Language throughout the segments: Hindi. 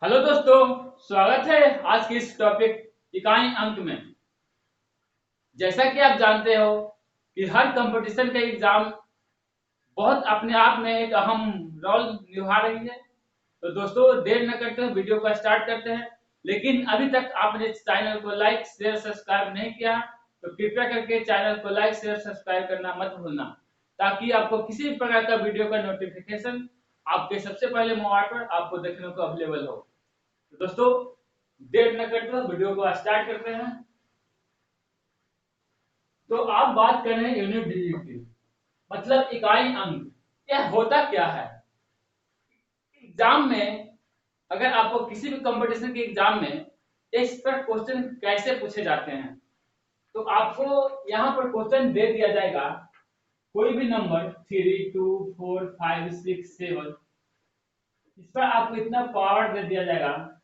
हेलो दोस्तों, स्वागत है आज के इस टॉपिक इकाई अंक में। जैसा कि आप जानते हो कि हर कंपटीशन का एग्जाम बहुत अपने आप में एक अहम रोल निभा रही है। तो दोस्तों, देर न करते हुए वीडियो को स्टार्ट करते हैं। लेकिन अभी तक आपने इस चैनल को लाइक शेयर सब्सक्राइब नहीं किया तो कृपया करके चैनल को लाइक शेयर सब्सक्राइब करना मत भूलना, ताकि आपको किसी भी प्रकार का वीडियो का नोटिफिकेशन आपके सबसे पहले मोबाइल पर आपको देखने को अवेलेबल हो। तो दोस्तों, देर न करते हुए वीडियो को स्टार्ट करते हैं। तो आप बात कर रहे हैं यूनिट डिजिट की, मतलब इकाई अंक। यह होता क्या है? एग्जाम में अगर आपको किसी भी कंपटीशन के एग्जाम में इस पर क्वेश्चन कैसे पूछे जाते हैं, तो आपको यहाँ पर क्वेश्चन दे दिया जाएगा। कोई भी नंबर 3, 2, 4, 5, 6, 7, इस पर आपको इतना पावर दे दिया जाएगा।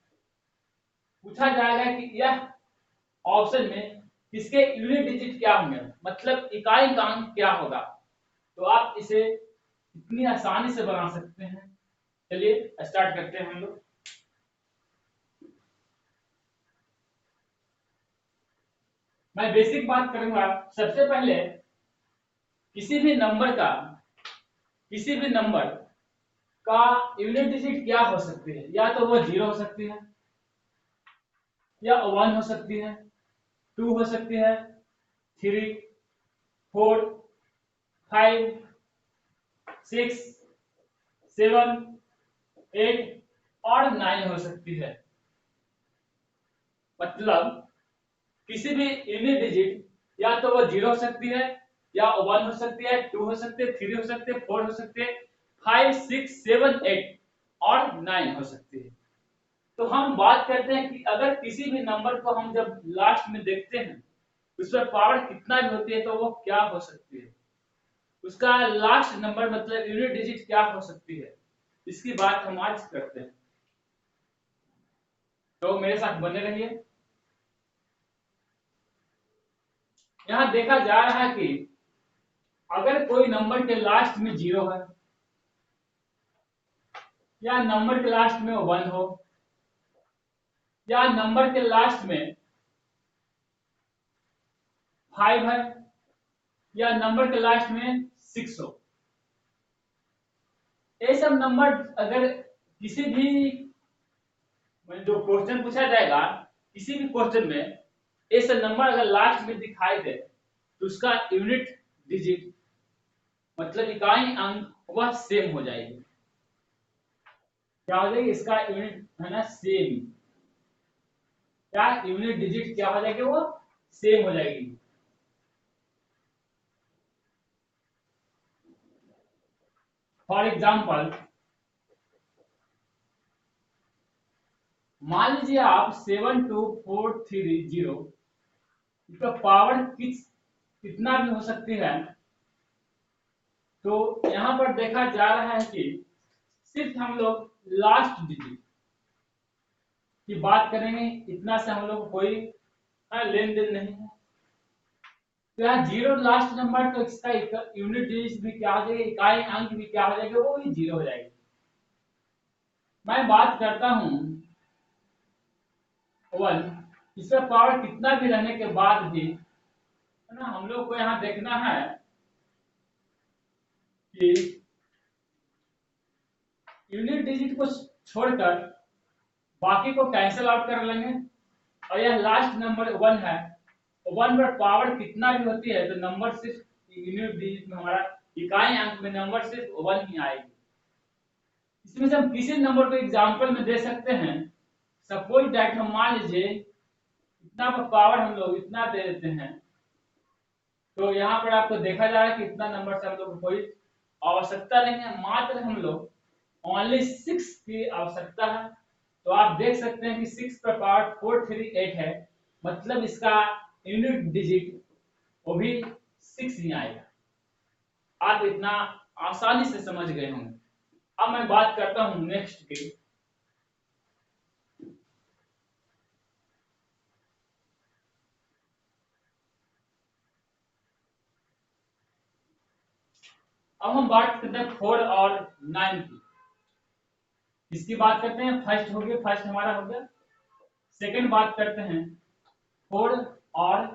पूछा जाएगा कि यह ऑप्शन में किसके यूनिट डिजिट क्या होंगे, मतलब इकाई का अंक क्या होगा। तो आप इसे इतनी आसानी से बना सकते हैं। चलिए स्टार्ट करते हैं हम लोग। मैं बेसिक बात करूंगा। सबसे पहले किसी भी नंबर का किसी भी नंबर का यूनिट डिजिट क्या हो सकती है? या तो वो जीरो हो सकती है, या वन हो सकती है, टू हो सकती है, three, four, five, six, seven, eight और नाइन हो सकती है। मतलब किसी भी यूनिट डिजिट या तो वो जीरो हो सकती है, या वन हो सकती है, टू हो सकती है, थ्री हो सकती है, फोर हो सकती है, फाइव, सिक्स, सेवन, एट और नाइन हो सकती है। तो हम बात करते हैं कि अगर किसी भी नंबर को हम जब लास्ट में देखते हैं, उस पर पावर कितना भी होती है, तो वो क्या हो सकती है, उसका लास्ट नंबर मतलब यूनिट डिजिट क्या हो सकती है, इसकी बात हम आज करते हैं। तो मेरे साथ बने रहिए। यहाँ देखा जा रहा है कि अगर कोई नंबर के लास्ट में जीरो है, या नंबर के लास्ट में वन हो, या नंबर के लास्ट में फाइव है, या नंबर के लास्ट में सिक्स हो, ये सब नंबर अगर किसी भी जो क्वेश्चन पूछा जाएगा, किसी भी क्वेश्चन में ये सब नंबर अगर लास्ट में दिखाई दे, तो उसका यूनिट डिजिट मतलब इकाई अंक वह सेम हो जाएगी। क्या हो जाएगी? इसका यूनिट है ना सेम। क्या यूनिट डिजिट क्या हो जाएगी? वो सेम हो जाएगी। फॉर एग्जाम्पल, मान लीजिए आप 72430, इसका पावर कितना भी हो सकती है। तो यहाँ पर देखा जा रहा है कि सिर्फ हम लोग लास्ट डिजिट की बात करेंगे, इतना से हम लोग को कोई लेन देन नहीं है। तो यहाँ जीरो लास्ट नंबर, तो इसका यूनिट डिजिट भी क्या हो जाएगी, इकाई अंक भी क्या हो जाएगा, वो भी जीरो हो जाएगी। मैं बात करता हूँ वन, इसका पावर कितना भी रहने के बाद भी, है ना, हम लोग को यहाँ देखना है कि यूनिट डिजिट को छोड़कर बाकी को कैंसिल आउट कर लेंगे। और यह लास्ट नंबर वन है, वन पर पावर कितना भी होती है, तो नंबर सिर्फ यूनिट डिजिट में हमारा इकाई अंक में नंबर सिर्फ वन ही आएगी। इसमें से हम किसी नंबर को एग्जांपल में दे सकते हैं। सपोज दैट हम मान लीजिए इतना पर पावर हम लोग इतना दे देते हैं। तो यहाँ पर आपको देखा जा रहा है कि इतना नंबर से हम लोग को कोई आवश्यकता नहीं है, मात्र हम लोग ओनली सिक्स की आवश्यकता है। तो आप देख सकते हैं कि सिक्स पर पावर 438 है, मतलब इसका यूनिट डिजिट वो भी सिक्स ही आएगा। आप इतना आसानी से समझ गए होंगे। अब मैं बात करता हूं नेक्स्ट की। अब हम बात करते हैं 4 और 9 की। इसकी बात करते हैं, फर्स्ट हो गया, फर्स्ट हमारा हो गया। सेकंड बात करते हैं 4 और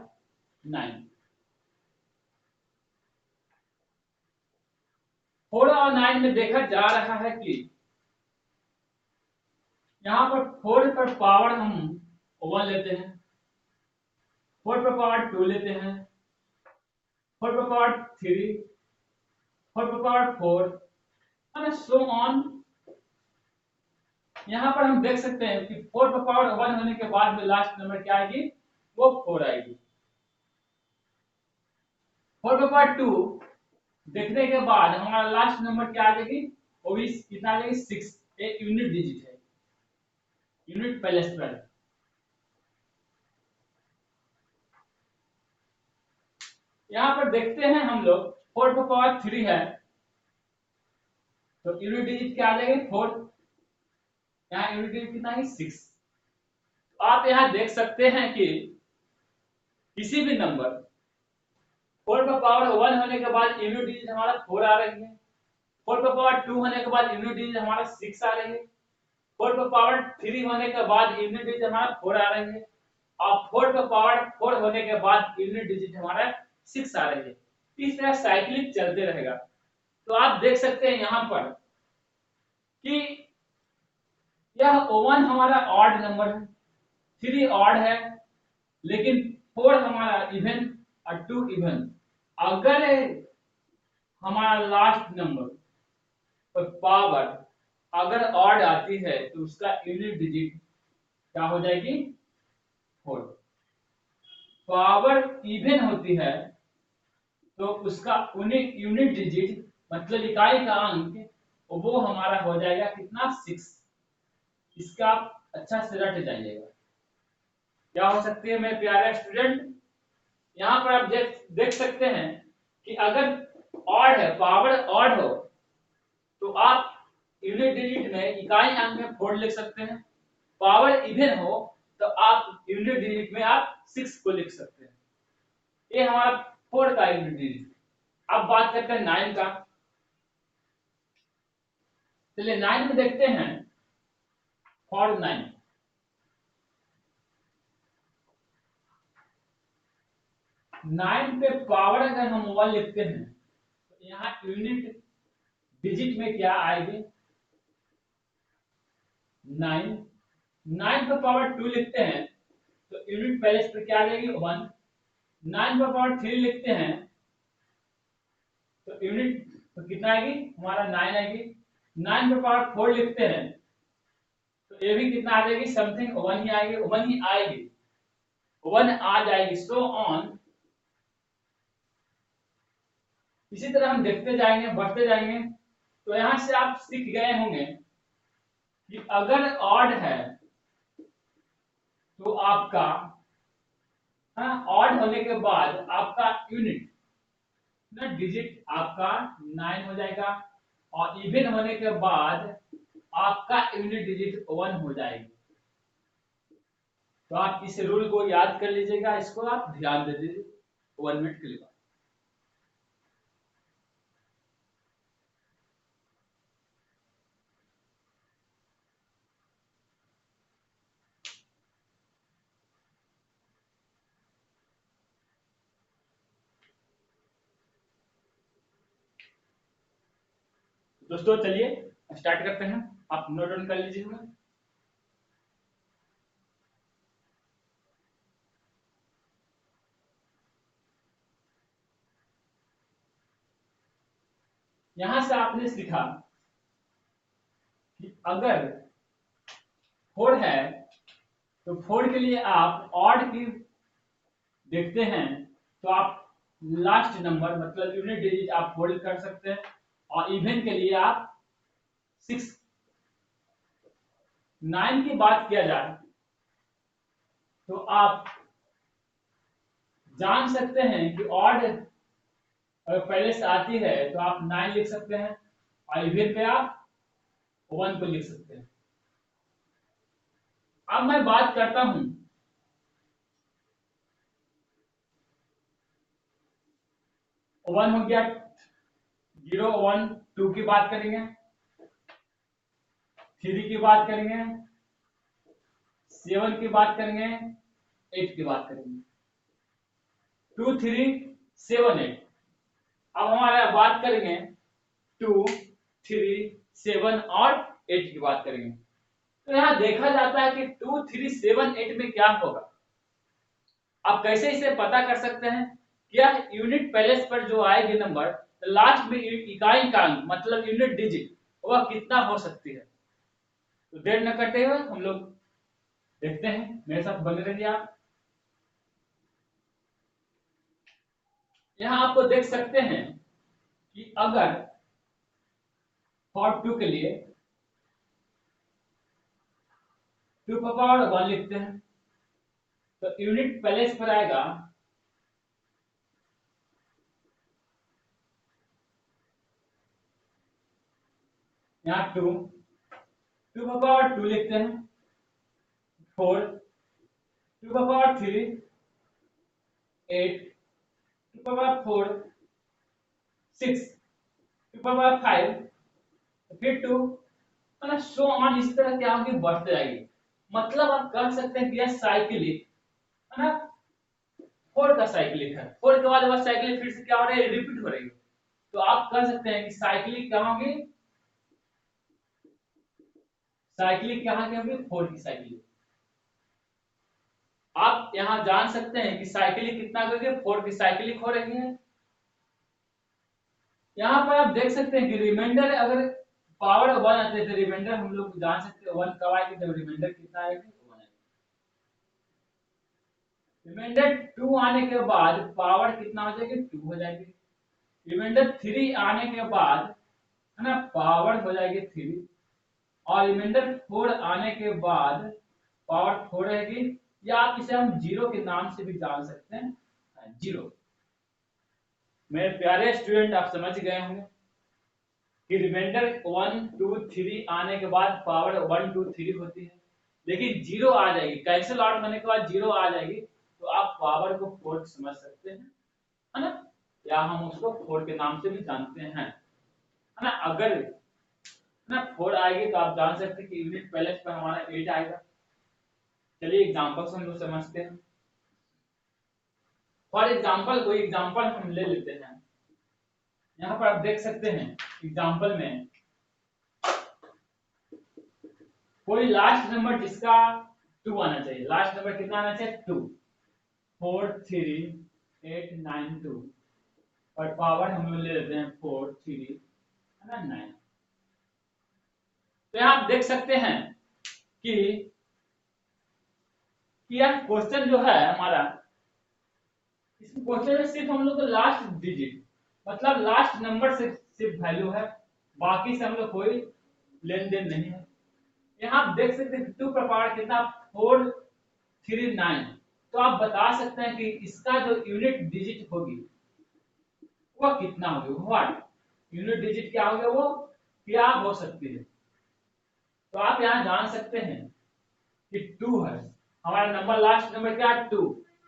9। 4 और 9 में देखा जा रहा है कि यहाँ पर 4 पर पावर हम 1 लेते हैं, 4 पर पावर 2 लेते हैं, 4 पर पावर 3, 4 पर पावर 4 और सो ऑन। यहाँ पर हम देख सकते हैं कि 4 पर पावर 1 होने के बाद में लास्ट नंबर क्या आएगी, वो 4 आएगी। 4 पर पावर 2 देखने के बाद हमारा लास्ट नंबर क्या आ जाएगी, वो भी कितना आ जाएगी, 6। एक यूनिट डिजिट है, यूनिट पहले स्प्रेड। यहाँ पर देखते हैं हम लोग 4 पर पावर 3 है, तो यूनिट डिजिट क्या आ जाएगी, 4। यहाँ यूनिट डिजिट कितना है, 6। तो आप यहाँ देख सकते हैं कि किसी भी नंबर 4 पर पावर 1 होने के बाद यूनिट डिजिट हमारा 4 आ रही है, 4 पर पावर 2 होने के बाद यूनिट डिजिट हमारा 6 आ रही है, 4 पर पावर 3 होने के बाद यूनिट डिजिट हमारा 4 आ रही है, और 4 पर पावर 4 होने के बाद यूनिट डिजिट हमारा 6 आ रही है। इस तरह साइक्लिक चलते रहेगा। तो आप देख सकते हैं यहाँ पर कि यह 1 हमारा ऑड नंबर है, 3 ऑड है, लेकिन 4 हमारा इवन और 2 इवन। अगर हमारा लास्ट नंबर पर पावर अगर ऑड आती है तो उसका यूनिट डिजिट क्या हो जाएगी, 4। पावर इवन होती है तो उसका यूनिट डिजिट मतलब इकाई का अंक वो हमारा हो जाएगा कितना, 6। इसका आप अच्छा से रट जाइएगा। क्या हो सकती है मेरे प्यारे स्टूडेंट, यहाँ पर आप देख सकते हैं कि अगर ऑड है, पावर ऑड हो, तो आप यूनिट डिजिट में इकाई अंक में 4 लिख सकते हैं। पावर इवन हो तो आप यूनिट डिजिट में आप 6 को लिख सकते हैं। ये हमारा 4 का यूनिट डिजिट। अब बात करते हैं 9 का। चलिए 9 में देखते हैं, फॉर 9 9 पे पावर अगर हम 1 लिखते हैं तो यहाँ यूनिट डिजिट में क्या आएगी, 9। 9 पे पावर 2 लिखते हैं तो यूनिट पहले पर क्या आ जाएगी, 1। 9 पे पावर 3 लिखते हैं तो यूनिट तो कितना आएगी, हमारा 9 आएगी। 9 पे पावर 4 लिखते हैं तो ये भी कितना आ जाएगी, समथिंग 1 ही आएगी, 1 ही आएगी, 1 आ जाएगी, सो ऑन। इसी तरह हम देखते जाएंगे, बढ़ते जाएंगे। तो यहां से आप सीख गए होंगे कि अगर ऑड है तो आपका ऑड होने के बाद आपका यूनिट ना डिजिट आपका 9 हो जाएगा, और इवन होने के बाद आपका यूनिट डिजिट 1 हो जाएगी। तो आप इस रूल को याद कर लीजिएगा, इसको आप ध्यान दे दीजिए 1 मिनट के लिए। दोस्तों चलिए स्टार्ट करते हैं, आप नोट डाउन कर लीजिएगा। यहां से आपने सीखा कि अगर 4 है तो 4 के लिए आप ऑड की देखते हैं तो आप लास्ट नंबर मतलब यूनिट डिजिट आप होल्ड कर सकते हैं, और इवन के लिए आप 6। 9 की बात किया जाए तो आप जान सकते हैं कि ऑड अगर पहले से आती है तो आप 9 लिख सकते हैं, और इवन पे आप 1 को लिख सकते हैं। अब मैं बात करता हूं 1 हो गया, 0 1 2 की बात करेंगे, 3 की बात करेंगे, 7 की बात करेंगे, 8 की बात करेंगे। 2 3 7 8। अब हमारा बात करेंगे 2 3 7 और 8 की बात करेंगे। तो यहाँ देखा जाता है कि 2 3 7 8 में क्या होगा। आप कैसे इसे पता कर सकते हैं? क्या यूनिट पैलेस पर जो आएगी नंबर, लास्ट में इकाई का अंक मतलब यूनिट डिजिट वह कितना हो सकती है। तो देर न करते हुए हम लोग देखते हैं, मेरे साथ बने रहिए आप। यहाँ आपको देख सकते हैं कि अगर फॉर 2 के लिए 2 पावर 1 लिखते हैं तो यूनिट पैलेस पर आएगा यहाँ 2 पावर 2 लिखते हैं 4 2 पावर 3 8 2 पावर 4 6 2 पावर 5 फिर 2 मतलब सो ऑन इस तरह क्या होगी बढ़ते जाएगी। मतलब आप कह सकते हैं कि यह साइक्लिक है ना, 4 का साइक्लिक है। 4 के बाद वह साइक्लिक फिर से क्या हो रहा है, रिपीट हो रही है। तो आप कह सकते हैं कि साइक्लिक क्या होगी, साइक्लिक यहाँ की होगी 4 की साइक्लिक। आप यहाँ जान सकते हैं कि साइक्लिक कितना करेंगे, 4 की साइक्लिक हो रही है। यहाँ पर आप देख सकते हैं कि रिमाइंडर अगर पावर 1 आते हैं तो रिमाइंडर हम लोग जान सकते हैं 1 कब आएगी, जब रिमाइंडर कितना आएगी 1 आएगी। रिमाइंडर 2 आने के बाद पावर कितना हो जाएगी 2 हो जाएगी। रिमाइंडर 3 आने के बाद है ना पावर हो जाएगी 3 और रिमाइंडर 4 आने के बाद पावर 4 रहेगी, या आप इसे हम जीरो के नाम से भी जान सकते हैं जीरो। मेरे प्यारे स्टूडेंट आप समझ गए होंगे कि रिमाइंडर 1 2 3 आने के बाद पावर 1 2 3 होती है, लेकिन जीरो आ जाएगी, कैंसिल आउट होने के बाद जीरो आ जाएगी तो आप पावर को 4 समझ सकते हैं, है ना, या हम उसको 4 के नाम से भी जानते हैं, है ना। अगर ना 4 आएगी तो आप जान सकते हैं कि यूनिट पैलेस पर हमारा 8 आएगा। चलिए एग्जांपल से हम लोग समझते हैं। फॉर एग्जांपल कोई एग्जांपल हम ले लेते हैं। यहाँ पर आप देख सकते हैं एग्जांपल में कोई लास्ट नंबर जिसका 2 आना चाहिए। लास्ट नंबर कितना आना चाहिए 2, 4 3 8 9 2 और पावर हम लोग ले लेते हैं 4 3 है ना 9। तो यहाँ आप देख सकते हैं कि यह क्वेश्चन जो है हमारा, इस क्वेश्चन में सिर्फ हम लोग को लास्ट डिजिट मतलब लास्ट नंबर से सिर्फ वैल्यू है, बाकी से हम लोग कोई लेन देन नहीं है। यहाँ आप देख सकते हैं 2 का पावर कितना 4 3 9। तो आप बता सकते हैं कि इसका जो यूनिट डिजिट होगी वो कितना होगी, व्हाट यूनिट डिजिट क्या होगा, वो क्या हो सकती है। तो आप यहाँ जान सकते हैं कि 2 है हमारा नंबर, लास्ट नंबर क्या है 2।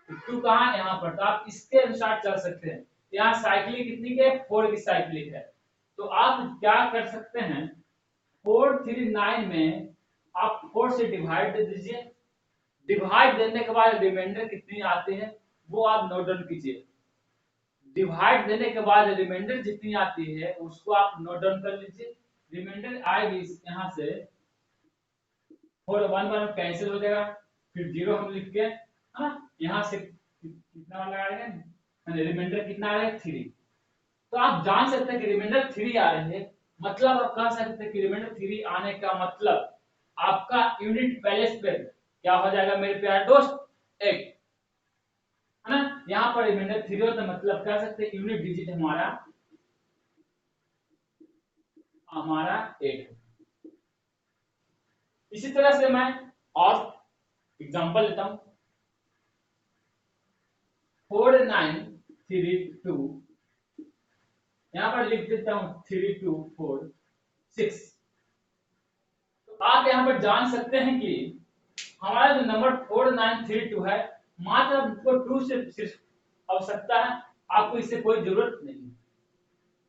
2 कहाँ है यहाँ पर, तो आप इसके अनुसार चल सकते हैं। यहाँ साइक्लिक कितनी के 4 की साइक्लिक है, तो आप क्या कर सकते हैं 4 3 9 में आप 4 से डिवाइड दे दीजिए। डिवाइड देने के बाद रिमाइंडर कितनी आती है वो आप नोट डाउन कीजिए। डिवाइड देने के बाद रिमाइंडर जितनी आती है उसको आप नोट डाउन कर लीजिए। रिमाइंडर आएगी यहाँ से 4 1 1 कैंसिल हो जाएगा, फिर 0 हम लिख के यहाँ से कितना लगाएंगे, रिमाइंडर कितना आ रहा है 3। तो आप जान सकते हैं कि रिमाइंडर 3 आ रहे हैं, मतलब आप कह सकते हैं कि रिमाइंडर 3 आने का मतलब आपका यूनिट पैलेस पे क्या हो जाएगा मेरे प्यारे दोस्त 8, है ना। यहाँ पर रिमाइंडर 3 हो तो मतलब कह सकते हैं यूनिट डिजिट हमारा 8। इसी तरह से मैं और एग्जांपल लेता हूं 4 9 3 2, यहाँ पर लिख देता हूं 3 2 4 6। तो आप यहाँ पर जान सकते हैं कि हमारा जो नंबर 4932 है मात्र आपको 2 से सिर्फ आवश्यकता है, आपको इससे कोई जरूरत नहीं।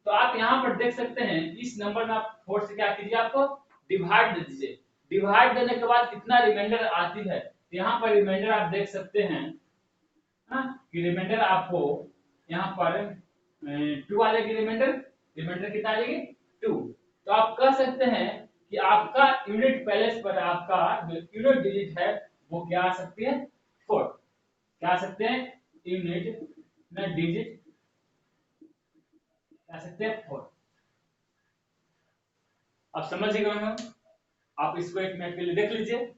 तो आप यहाँ पर देख सकते हैं इस नंबर में आप 4 से क्या कीजिए आपको डिवाइड दे दीजिए। डिवाइड देने के बाद कितना रिमाइंडर आती है, यहाँ पर रिमाइंडर आप देख सकते हैं कि रिमाइंडर आपको यहाँ पर 2 आ जाएगी। रिमाइंडर रिमाइंडर कितना आ जाएगी 2। तो आप कह सकते हैं कि आपका यूनिट पैलेस पर आपका जो यूनिट डिजिट है वो क्या आ सकती है 4। क्या आ सकते हैं यूनिट में डिजिट आ सकते हैं 4। आप समझ गए हो, आप इसको एक मिनट के लिए देख लीजिए।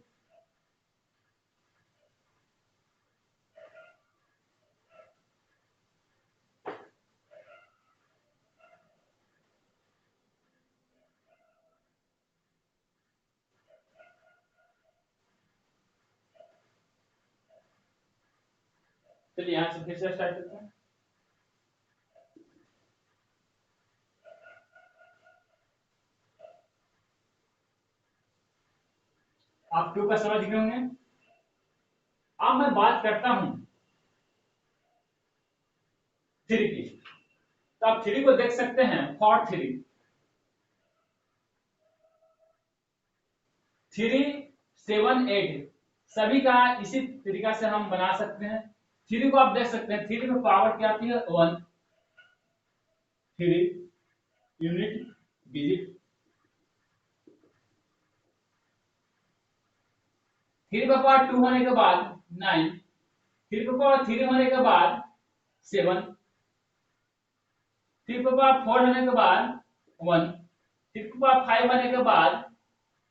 चलिए यहाँ से फिर से स्टार्ट करते हैं। आप 2 का समझ गए होंगे। अब मैं बात करता हूं 3 की। तो आप 3 को देख सकते हैं फॉर 3 7 8 सभी का इसी तरीका से हम बना सकते हैं। 3 को आप देख सकते हैं 3 में पावर क्या आती है 1। 3 यूनिट डिजिट। 3 का पावर 2 होने के बाद 9। 3 का पावर 3 होने के बाद 7। 3 का पावर 4 होने के बाद 1। 3 का पावर 5 होने के बाद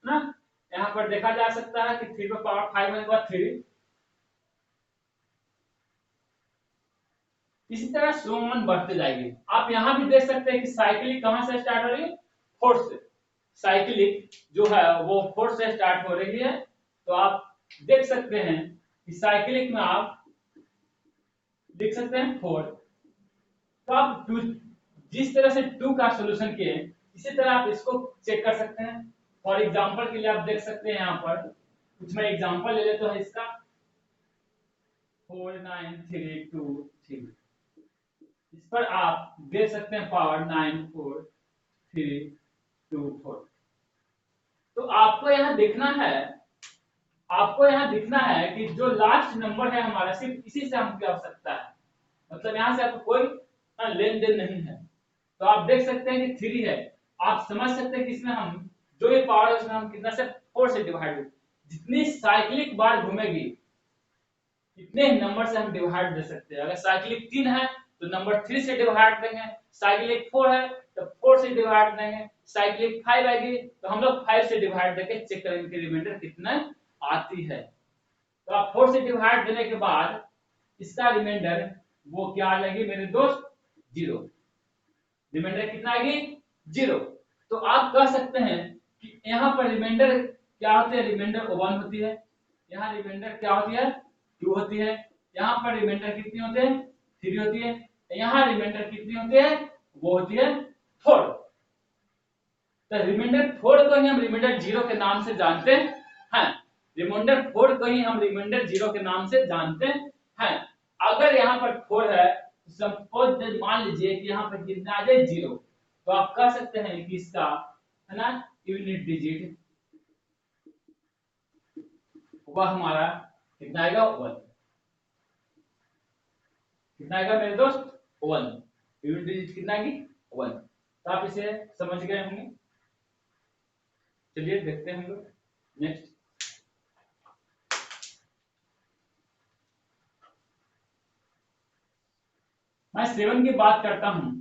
ना, यहाँ पर देखा जा सकता है कि 3 का पावर 5 होने के बाद 3। इसी तरह सोमन बढ़ते जाएगी। आप यहाँ भी देख सकते हैं कि साइकिलिक कहां से स्टार्ट हो रही है 4 से। साइकिलिक जो है वो 4 से स्टार्ट हो रही है। तो आप देख सकते हैं कि साइकिलिक में आप देख सकते हैं 4। तो आप जिस तरह से 2 का सॉल्यूशन किए इसी तरह आप इसको चेक कर सकते हैं। फॉर एग्जांपल के लिए आप देख सकते हैं यहाँ पर कुछ मैं एग्जांपल ले लेता हूं इसका 4 9 3 2 3। इस पर आप देख सकते हैं पावर 9 4 3 2 4। तो आपको यहाँ दिखना है कि जो लास्ट नंबर है हमारा सिर्फ इसी से हमको आवश्यकता है। मतलब यहाँ से आपको कोई लेन देन नहीं है। तो आप देख सकते हैं कि 3 है। आप समझ सकते हैं कि इसमें हम जो ये पावर है उसमें हम कितना से 4 से डिवाइड, जितनी साइक्लिक बार घूमेगी इतने नंबर से हम डिवाइड दे सकते हैं। अगर साइक्लिक 3 है तो नंबर 3 से डिवाइड देंगे। साइक्लिक 4 है तो 4 से डिवाइड देंगे। साइक्लिक 5 आएगी तो हम लोग 5 से डिवाइड देके चेक करेंगे कि रिमाइंडर कितना आती है। तो आप 4 से डिवाइड देने के बाद इसका रिमाइंडर वो क्या आ जाएगी मेरे दोस्त 0। रिमाइंडर कितना आएगी 0। तो आप कह सकते हैं कि यहाँ पर रिमाइंडर क्या होती है, रिमाइंडर 1 होती है। यहाँ रिमाइंडर क्या होती है 2 होती है। यहाँ पर रिमाइंडर कितनी होती है 3 होती है। यहाँ रिमाइंडर कितनी होती है वो होती है 4। तो रिमाइंडर 4 को ही हम रिमाइंडर 0 के नाम से जानते हैं। रिमाइंडर 4 को ही हम रिमाइंडर 0 के नाम से जानते हैं। अगर यहाँ पर 4 है सपोज मान लीजिए कि यहाँ पर कितना आ जाए 0, तो आप कह सकते हैं कि इसका है ना यूनिट डिजिट वह हमारा कितना आएगा 1। कितना आएगा मेरे दोस्त 1। यूनिट डिजिट कितना आएगी 1। तो आप इसे समझ गए होंगे। चलिए देखते हैं हम लोग नेक्स्ट। मैं 7 की बात करता हूं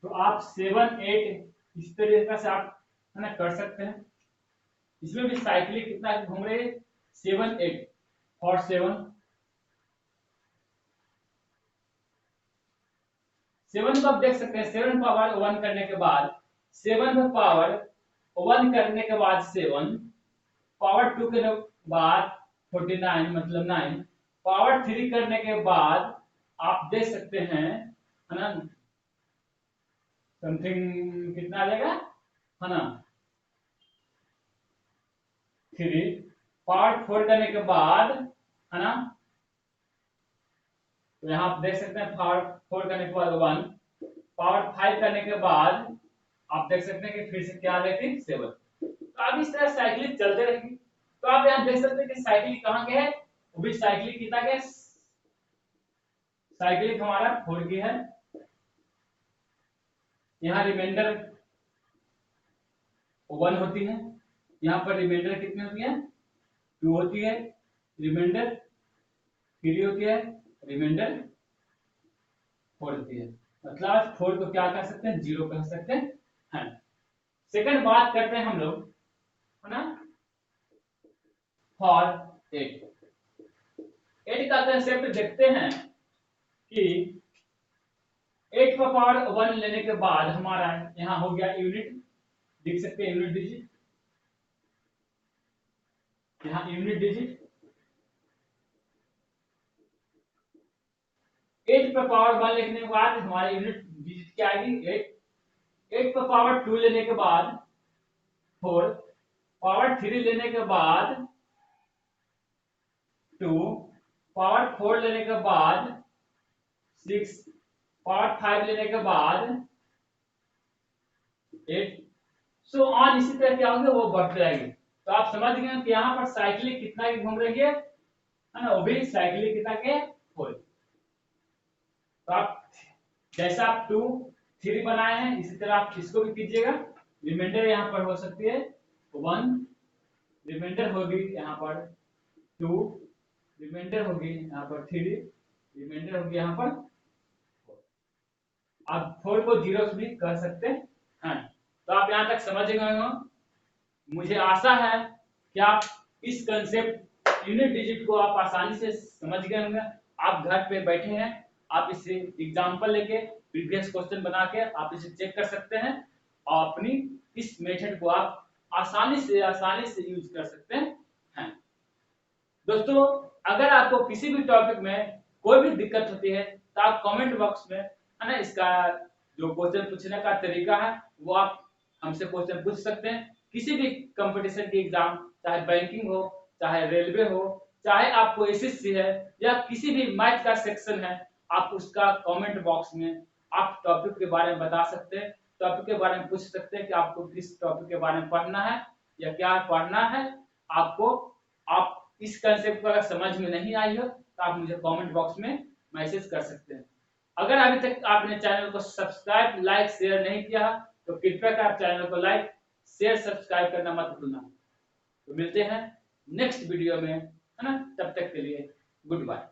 तो आप 7 8 इस तरीके से आप है ना कर सकते हैं। इसमें भी साइक्लिक कितना घूम रही है 7 8 और 7 को आप देख सकते हैं 7 पावर 1 करने के बाद 7 पावर 1 करने के बाद 7 पावर 2 के बाद 49 मतलब 9 पावर 3 करने के बाद आप देख सकते हैं है ना समथिंग कितना आ जाएगा है ना 3 पावर 4 करने के बाद है ना, तो यहाँ आप देख सकते हैं पावर 4 करने के बाद 1 पावर 5 करने के बाद आप देख सकते हैं कि फिर से क्या आ गई थी 7। तो अब इस तरह साइक्लिक चलते रहेंगे। तो आप यहाँ देख सकते हैं कि साइक्लिक कहाँ के है, वो भी साइक्लिक कितना के, साइक्लिक हमारा 4 की है। यहाँ रिमाइंडर 1 होती है, यहाँ पर रिमाइंडर कितनी होती है, 2 होती है, रिमाइंडर 3 होती है, रिमाइंडर 4 होती है। मतलब आज 4 को क्या कह सकते हैं, 0 कह सकते हैं। सेकंड बात करते हैं हम लोग, है ना, फॉर 8 का कंसेप्ट देखते हैं कि 8 का पावर 1 लेने के बाद हमारा यहाँ हो गया यूनिट, देख सकते हैं यूनिट डिजिट, यहाँ यूनिट डिजिट 8 पर पावर 1 लिखने के बाद हमारी यूनिट डिजिट क्या आएगी 8। 8 पर पावर 2 लेने के बाद 4, पावर 3 लेने के बाद 2, पावर 4 लेने के बाद 6, पावर 5 लेने के बाद 8, सो ऑन। इसी तरह क्या होंगे, वो बढ़ते रहेंगे। तो आप समझ गए कि यहाँ पर साइक्लिक कितना की घूम रही है ना, वो भी साइक्लिक कितना के 4। तो आप जैसा आप 2 3 बनाए हैं इसी तरह आप इसको भी कीजिएगा। रिमाइंडर यहाँ पर हो सकती है 1, रिमाइंडर होगी यहाँ पर 2, रिमाइंडर होगी यहाँ पर 3, रिमाइंडर होगी यहाँ पर 4। आप 4 को 0 भी कर सकते हैं। तो आप यहाँ तक समझ गए हो। मुझे आशा है कि आप इस कंसेप्ट यूनिट डिजिट को आप आसानी से समझ गए होंगे। आप घर पे बैठे हैं, आप इसे एग्जांपल लेके प्रीवियस क्वेश्चन बना के आप इसे चेक कर सकते हैं और अपनी इस मेथड को आप आसानी से यूज कर सकते हैं। दोस्तों, अगर आपको किसी भी टॉपिक में कोई भी दिक्कत होती है तो आप कमेंट बॉक्स में, है ना, इसका जो क्वेश्चन पूछने का तरीका है वो आप हमसे क्वेश्चन पूछ सकते हैं। किसी भी कंपटीशन की एग्जाम, चाहे बैंकिंग हो, चाहे रेलवे हो, चाहे आपको एसएससी है या किसी भी मैथ का सेक्शन है, आप उसका कमेंट बॉक्स में आप टॉपिक के बारे में बता सकते हैं, टॉपिक के बारे में पूछ सकते हैं कि आपको किस टॉपिक के बारे में पढ़ना है या क्या पढ़ना है आपको। आप इस कंसेप्ट को अगर समझ में नहीं आई हो तो आप मुझे कमेंट बॉक्स में मैसेज कर सकते हैं। अगर अभी तक आपने चैनल को सब्सक्राइब, लाइक, शेयर नहीं किया तो कृपया कर आप चैनल को लाइक, शेयर, सब्सक्राइब करना मत भूलना। तो मिलते हैं नेक्स्ट वीडियो में, है ना, तब तक के लिए गुड बाय।